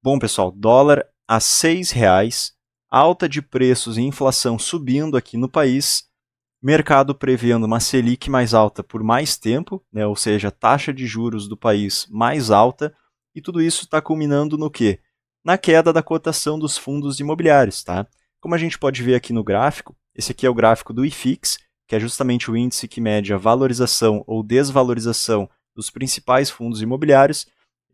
Bom, pessoal, dólar a R$ 6,00, alta de preços e inflação subindo aqui no país, mercado prevendo uma Selic mais alta por mais tempo, né, ou seja, a taxa de juros do país mais alta, e tudo isso está culminando no quê? Na queda da cotação dos fundos imobiliários. Tá? Como a gente pode ver aqui no gráfico, esse aqui é o gráfico do IFIX, que é justamente o índice que mede a valorização ou desvalorização dos principais fundos imobiliários.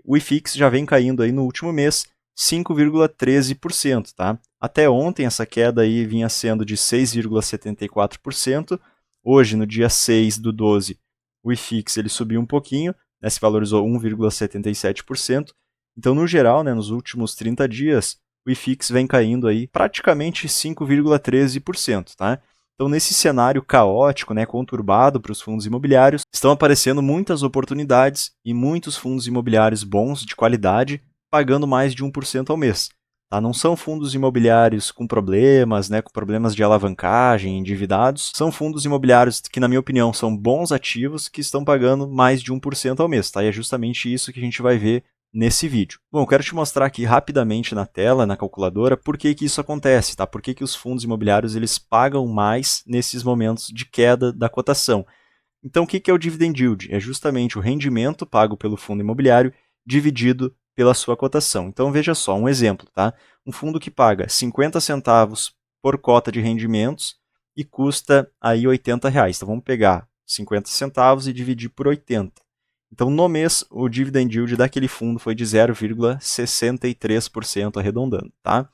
O IFIX já vem caindo aí no último mês 5,13%. Tá? Até ontem essa queda aí vinha sendo de 6,74%. Hoje, no dia 6/12, o IFIX ele subiu um pouquinho, né, se valorizou 1,77%. Então, no geral, né, nos últimos 30 dias, o IFIX vem caindo aí praticamente 5,13%. Tá? Então, nesse cenário caótico, né, conturbado para os fundos imobiliários, estão aparecendo muitas oportunidades e muitos fundos imobiliários bons, de qualidade, pagando mais de 1% ao mês. Tá? Não são fundos imobiliários com problemas, né, com problemas de alavancagem, endividados. São fundos imobiliários que, na minha opinião, são bons ativos que estão pagando mais de 1% ao mês. Tá? E é justamente isso que a gente vai ver nesse vídeo. Bom, eu quero te mostrar aqui rapidamente na tela, na calculadora, por que isso acontece, tá? Por que os fundos imobiliários eles pagam mais nesses momentos de queda da cotação. Então, o que é o dividend yield? É justamente o rendimento pago pelo fundo imobiliário dividido pela sua cotação. Então, veja só, um exemplo, tá? Um fundo que paga 50 centavos por cota de rendimentos e custa aí R$80. Então, vamos pegar 50 centavos e dividir por 80. Então, no mês, o dividend yield daquele fundo foi de 0,63%, arredondando. Tá?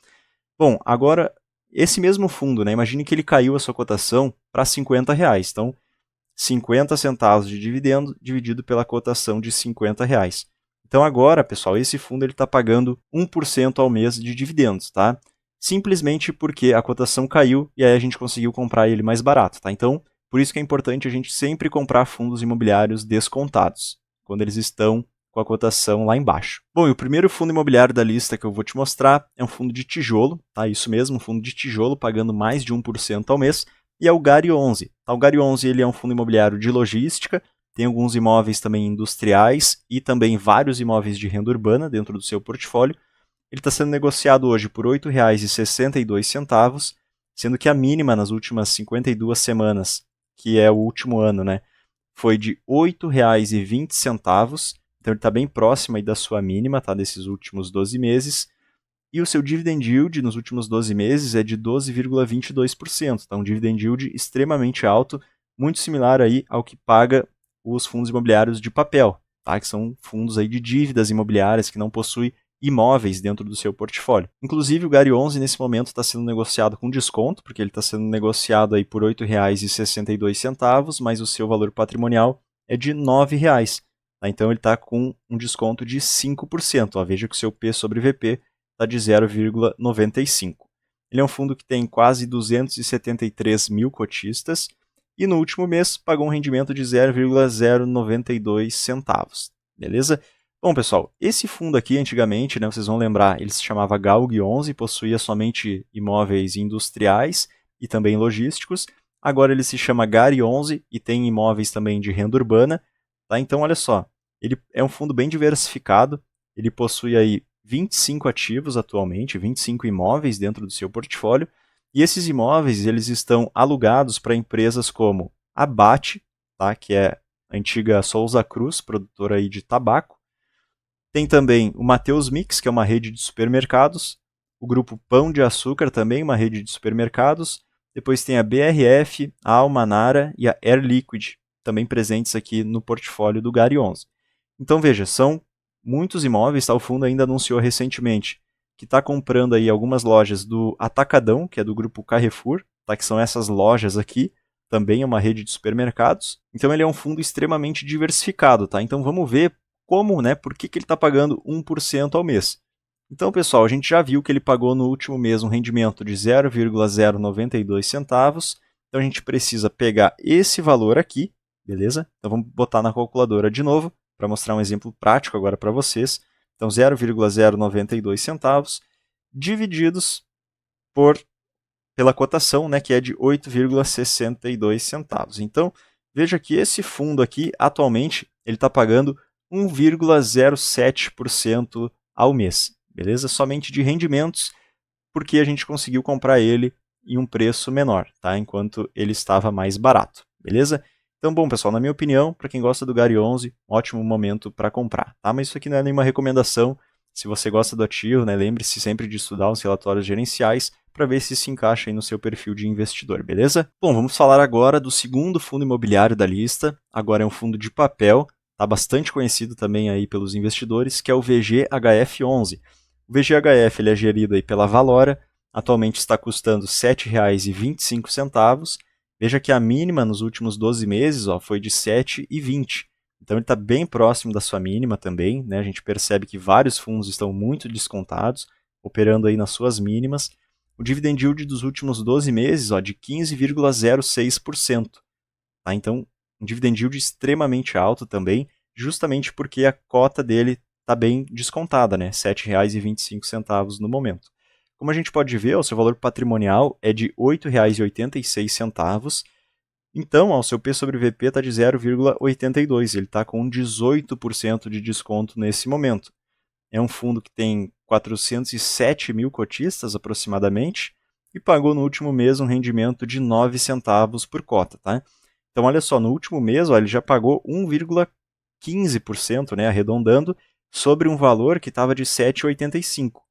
Bom, agora, esse mesmo fundo, né, imagine que ele caiu a sua cotação para R$50. Então, 50 centavos de dividendo dividido pela cotação de R$50. Então, agora, pessoal, esse fundo está pagando 1% ao mês de dividendos. Tá? Simplesmente porque a cotação caiu e aí a gente conseguiu comprar ele mais barato. Tá? Então, por isso que é importante a gente sempre comprar fundos imobiliários descontados, quando eles estão com a cotação lá embaixo. Bom, e o primeiro fundo imobiliário da lista que eu vou te mostrar é um fundo de tijolo, tá? Isso mesmo, um fundo de tijolo pagando mais de 1% ao mês, e é o GARI 11. Tá? O GARI 11 ele é um fundo imobiliário de logística, tem alguns imóveis também industriais e também vários imóveis de renda urbana dentro do seu portfólio. Ele está sendo negociado hoje por R$ 8,62, sendo que a mínima nas últimas 52 semanas, que é o último ano, né, foi de R$ 8,20, então ele está bem próximo aí da sua mínima, tá, desses últimos 12 meses, e o seu dividend yield nos últimos 12 meses é de 12,22%, tá, um dividend yield extremamente alto, muito similar aí ao que paga os fundos imobiliários de papel, tá, que são fundos aí de dívidas imobiliárias que não possuem imóveis dentro do seu portfólio. Inclusive o GARI 11 nesse momento está sendo negociado com desconto, porque ele está sendo negociado aí por R$ 8,62, mas o seu valor patrimonial é de R$ 9,00. Tá? Então ele está com um desconto de 5%. Ó, veja que o seu P sobre VP está de 0,95. Ele é um fundo que tem quase 273 mil cotistas e no último mês pagou um rendimento de 0,092 centavos. Beleza? Bom, pessoal, esse fundo aqui, antigamente, né, vocês vão lembrar, ele se chamava GALG 11, possuía somente imóveis industriais e também logísticos. Agora ele se chama GARI 11 e tem imóveis também de renda urbana. Tá? Então, olha só, ele é um fundo bem diversificado, ele possui aí 25 ativos atualmente, 25 imóveis dentro do seu portfólio, e esses imóveis eles estão alugados para empresas como a BAT, tá? Que é a antiga Souza Cruz, produtora aí de tabaco. Tem também o Mateus Mix, que é uma rede de supermercados. O grupo Pão de Açúcar, também uma rede de supermercados. Depois tem a BRF, a Almanara e a Air Liquid, também presentes aqui no portfólio do GARI 11. Então veja, são muitos imóveis, tá? O fundo ainda anunciou recentemente que está comprando aí algumas lojas do Atacadão, que é do grupo Carrefour, tá? Que são essas lojas aqui, também é uma rede de supermercados. Então ele é um fundo extremamente diversificado. Tá? Então vamos ver como, né? Por que ele está pagando 1% ao mês. Então, pessoal, a gente já viu que ele pagou no último mês um rendimento de 0,092 centavos. Então, a gente precisa pegar esse valor aqui, beleza? Então, vamos botar na calculadora de novo, para mostrar um exemplo prático agora para vocês. Então, 0,092 centavos divididos pela cotação, né, que é de 8,62 centavos. Então, veja que esse fundo aqui, atualmente, ele está pagando 1,07% ao mês. beleza? Somente de rendimentos, porque a gente conseguiu comprar ele em um preço menor, tá? Enquanto ele estava mais barato, beleza? Então, bom, pessoal, na minha opinião, para quem gosta do Gary 11, ótimo momento para comprar, tá? Mas isso aqui não é nenhuma recomendação. Se você gosta do ativo, né, lembre-se sempre de estudar os relatórios gerenciais para ver se encaixa aí no seu perfil de investidor, beleza? Bom, vamos falar agora do segundo fundo imobiliário da lista. Agora é um fundo de papel, tá bastante conhecido também aí pelos investidores, que é o VGHF11. O VGHF ele é gerido aí pela Valora, atualmente está custando R$ 7,25. Veja que a mínima nos últimos 12 meses foi de R$ 7,20. Então ele está bem próximo da sua mínima também, né? A gente percebe que vários fundos estão muito descontados, operando aí nas suas mínimas. O dividend yield dos últimos 12 meses de 15,06%. Tá? Então, um dividend yield extremamente alto também, justamente porque a cota dele está bem descontada, né? R$ 7,25 no momento. Como a gente pode ver, o seu valor patrimonial é de R$ 8,86. Então, o seu P sobre VP está de 0,82. Ele está com 18% de desconto nesse momento. É um fundo que tem 407 mil cotistas aproximadamente e pagou no último mês um rendimento de 9 centavos por cota. Tá? Então, olha só, no último mês ele já pagou 1,15%, né, arredondando, sobre um valor que estava de 7,85.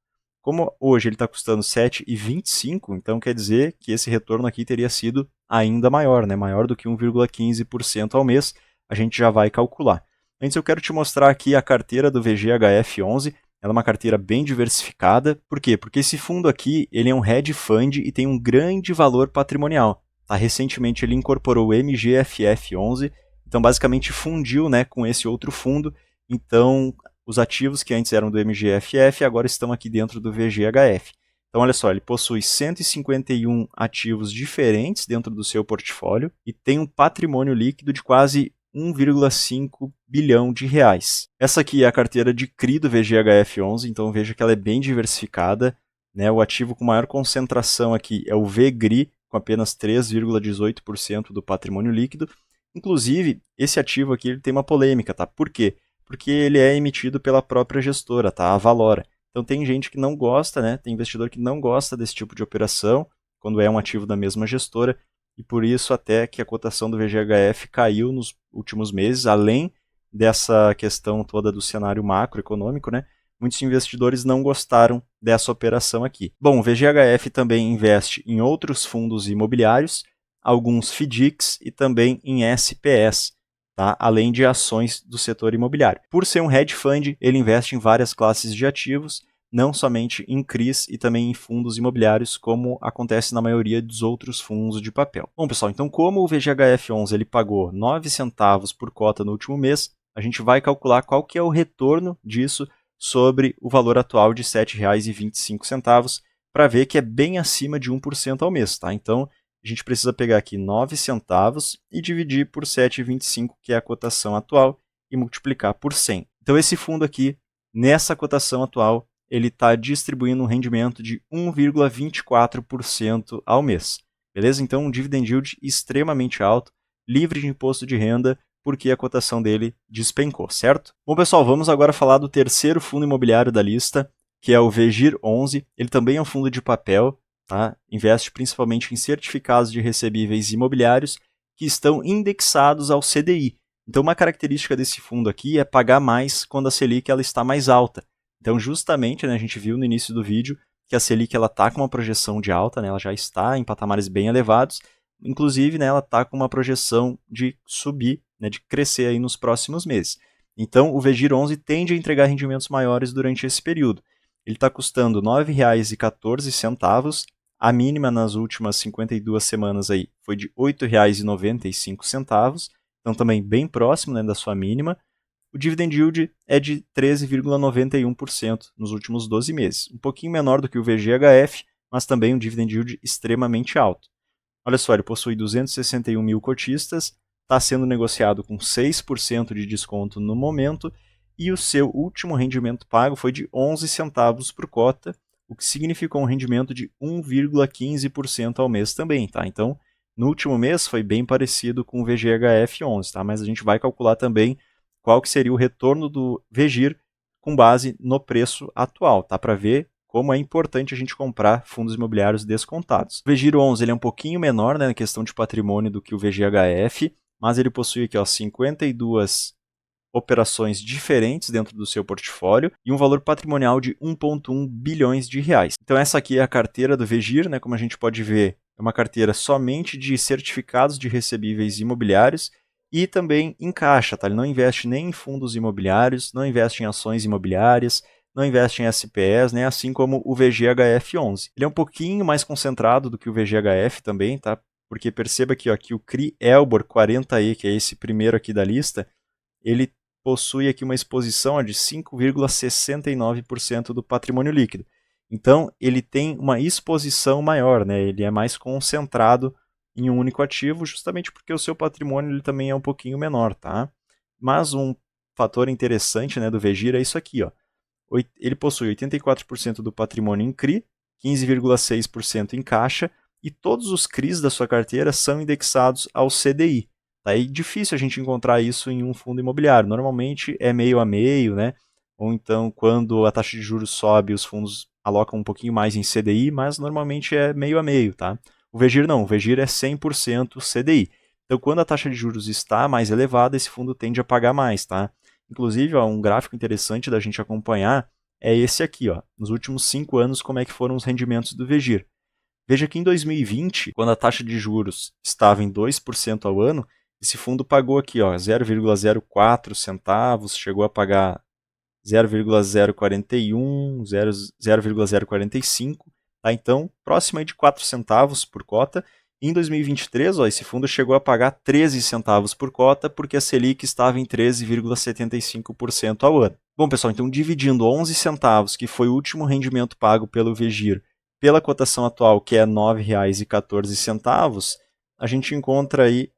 Como hoje ele está custando 7,25, então quer dizer que esse retorno aqui teria sido ainda maior, né? Maior do que 1,15% ao mês, a gente já vai calcular. Antes eu quero te mostrar aqui a carteira do VGHF11, ela é uma carteira bem diversificada. Por quê? Porque esse fundo aqui ele é um hedge fund e tem um grande valor patrimonial. Tá? Recentemente ele incorporou o MGFF11, então basicamente fundiu, né, com esse outro fundo. Então os ativos que antes eram do MGFF agora estão aqui dentro do VGHF. Então, olha só, ele possui 151 ativos diferentes dentro do seu portfólio e tem um patrimônio líquido de quase 1,5 bilhão de reais. Essa aqui é a carteira de CRI do VGHF11, então veja que ela é bem diversificada. Né? O ativo com maior concentração aqui é o VGRI, com apenas 3,18% do patrimônio líquido. Inclusive, esse ativo aqui ele tem uma polêmica, tá? Por quê? Porque ele é emitido pela própria gestora, tá? A Valora. Então tem gente que não gosta, né? Tem investidor que não gosta desse tipo de operação, quando é um ativo da mesma gestora, e por isso até que a cotação do VGHF caiu nos últimos meses, além dessa questão toda do cenário macroeconômico, né? Muitos investidores não gostaram dessa operação aqui. Bom, o VGHF também investe em outros fundos imobiliários, alguns FDICs e também em SPS, tá? Além de ações do setor imobiliário. Por ser um hedge fund, ele investe em várias classes de ativos, não somente em CRIs e também em fundos imobiliários, como acontece na maioria dos outros fundos de papel. Bom, pessoal, então como o VGHF11 ele pagou 9 centavos por cota no último mês, a gente vai calcular qual que é o retorno disso sobre o valor atual de R$ 7,25, para ver que é bem acima de 1% ao mês. Tá? Então, a gente precisa pegar aqui 9 centavos e dividir por 7,25, que é a cotação atual, e multiplicar por 100. Então, esse fundo aqui, nessa cotação atual, ele está distribuindo um rendimento de 1,24% ao mês. Beleza? Então, um dividend yield extremamente alto, livre de imposto de renda, porque a cotação dele despencou, certo? Bom, pessoal, vamos agora falar do terceiro fundo imobiliário da lista, que é o VGIR11. Ele também é um fundo de papel, tá? Investe principalmente em certificados de recebíveis imobiliários que estão indexados ao CDI. Então, uma característica desse fundo aqui é pagar mais quando a Selic ela está mais alta. Então, justamente, né, a gente viu no início do vídeo que a Selic está com uma projeção de alta, né, ela já está em patamares bem elevados, inclusive, né, ela está com uma projeção de subir, né, de crescer aí nos próximos meses. Então, o VGIR11 tende a entregar rendimentos maiores durante esse período. Ele está custando R$ 9,14, a mínima nas últimas 52 semanas aí foi de R$ 8,95, então também bem próximo, né, da sua mínima. O dividend yield é de 13,91% nos últimos 12 meses, um pouquinho menor do que o VGHF, mas também um dividend yield extremamente alto. Olha só, ele possui 261 mil cotistas, está sendo negociado com 6% de desconto no momento, e o seu último rendimento pago foi de 11 centavos por cota, o que significou um rendimento de 1,15% ao mês também. Tá? Então, no último mês foi bem parecido com o VGHF11, tá? Mas a gente vai calcular também qual que seria o retorno do VGIR com base no preço atual, tá? Para ver como é importante a gente comprar fundos imobiliários descontados. O VGIR 11 ele é um pouquinho menor, né, na questão de patrimônio do que o VGHF, mas ele possui aqui ó, 52 operações diferentes dentro do seu portfólio e um valor patrimonial de 1,1 bilhões de reais. Então essa aqui é a carteira do VGIR, né? Como a gente pode ver, é uma carteira somente de certificados de recebíveis imobiliários e também em caixa, tá? Ele não investe nem em fundos imobiliários, não investe em ações imobiliárias, não investe em SPEs, né? Assim como o VGHF11. Ele é um pouquinho mais concentrado do que o VGHF também, tá? Porque perceba aqui, ó, que o CRI Elbor 40E, que é esse primeiro aqui da lista, ele possui aqui uma exposição de 5,69% do patrimônio líquido. Então, ele tem uma exposição maior, né? Ele é mais concentrado em um único ativo, justamente porque o seu patrimônio ele também é um pouquinho menor, tá? Mas um fator interessante, né, do VGIR é isso aqui, ó. Ele possui 84% do patrimônio em CRI, 15,6% em caixa, e todos os CRIs da sua carteira são indexados ao CDI. É difícil a gente encontrar isso em um fundo imobiliário. Normalmente é meio a meio, né? Ou então, quando a taxa de juros sobe, os fundos alocam um pouquinho mais em CDI, mas normalmente é meio a meio, tá? O VGIR não, o VGIR é 100% CDI. Então, quando a taxa de juros está mais elevada, esse fundo tende a pagar mais, tá? Inclusive, ó, um gráfico interessante da gente acompanhar é esse aqui, ó. Nos últimos 5 anos, como é que foram os rendimentos do VGIR. Veja que em 2020, quando a taxa de juros estava em 2% ao ano, esse fundo pagou aqui 0,04 centavos, chegou a pagar 0,041, 0,045, tá? Então próximo aí de 4 centavos por cota. Em 2023, esse fundo chegou a pagar 13 centavos por cota, porque a Selic estava em 13,75% ao ano. Bom, pessoal, então dividindo 11 centavos, que foi o último rendimento pago pelo VGIR, pela cotação atual, que é R$ 9,14, a gente encontra aí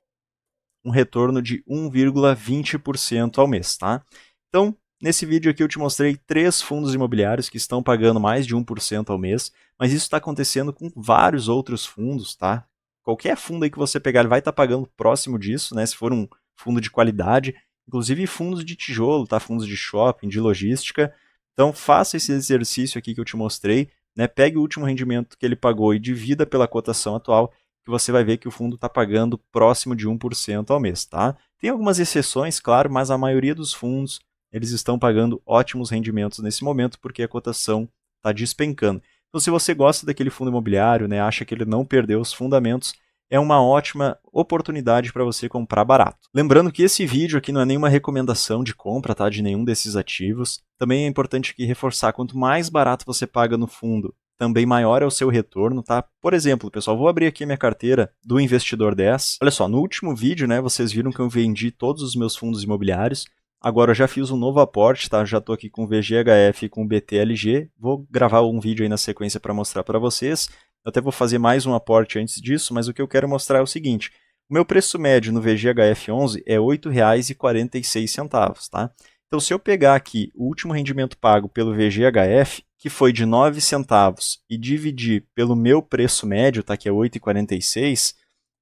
um retorno de 1,20% ao mês, tá? Então, nesse vídeo aqui eu te mostrei 3 fundos imobiliários que estão pagando mais de 1% ao mês, mas isso está acontecendo com vários outros fundos, tá? Qualquer fundo aí que você pegar, ele vai estar pagando próximo disso, né? Se for um fundo de qualidade, inclusive fundos de tijolo, tá? Fundos de shopping, de logística. Então, faça esse exercício aqui que eu te mostrei, né? Pegue o último rendimento que ele pagou e divida pela cotação atual, que você vai ver que o fundo está pagando próximo de 1% ao mês, tá? Tem algumas exceções, claro, mas a maioria dos fundos eles estão pagando ótimos rendimentos nesse momento porque a cotação está despencando. Então, se você gosta daquele fundo imobiliário, né, acha que ele não perdeu os fundamentos, é uma ótima oportunidade para você comprar barato. Lembrando que esse vídeo aqui não é nenhuma recomendação de compra, tá, de nenhum desses ativos. Também é importante aqui reforçar, quanto mais barato você paga no fundo, também maior é o seu retorno, tá? Por exemplo, pessoal, vou abrir aqui a minha carteira do Investidor 10. Olha só, no último vídeo, né, vocês viram que eu vendi todos os meus fundos imobiliários. Agora eu já fiz um novo aporte, tá? Já estou aqui com o VGHF e com o BTLG. Vou gravar um vídeo aí na sequência para mostrar para vocês. Eu até vou fazer mais um aporte antes disso, mas o que eu quero mostrar é o seguinte. O meu preço médio no VGHF11 é R$ 8,46, tá? Então, se eu pegar aqui o último rendimento pago pelo VGHF, que foi de 9 centavos, e dividir pelo meu preço médio, tá, que é 8,46,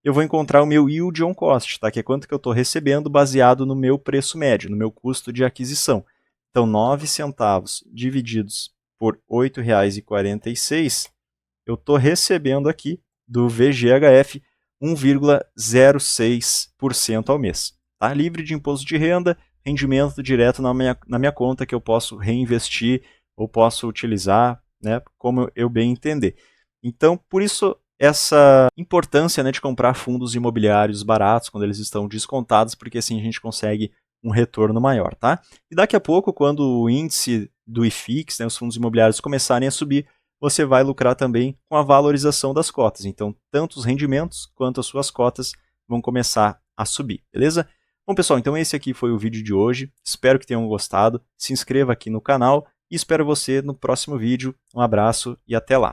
eu vou encontrar o meu yield on cost, tá, que é quanto que eu estou recebendo baseado no meu preço médio, no meu custo de aquisição. Então, 9 centavos divididos por R$ 8,46, eu estou recebendo aqui do VGHF 1,06% ao mês. Tá? Livre de imposto de renda, rendimento direto na minha conta que eu posso reinvestir ou posso utilizar, né, como eu bem entender. Então, por isso, essa importância, né, de comprar fundos imobiliários baratos quando eles estão descontados, porque assim a gente consegue um retorno maior. Tá? E daqui a pouco, quando o índice do IFIX, né, os fundos imobiliários começarem a subir, você vai lucrar também com a valorização das cotas. Então, tanto os rendimentos quanto as suas cotas vão começar a subir, beleza? Bom, pessoal, então esse aqui foi o vídeo de hoje. Espero que tenham gostado. Se inscreva aqui no canal e espero você no próximo vídeo. Um abraço e até lá.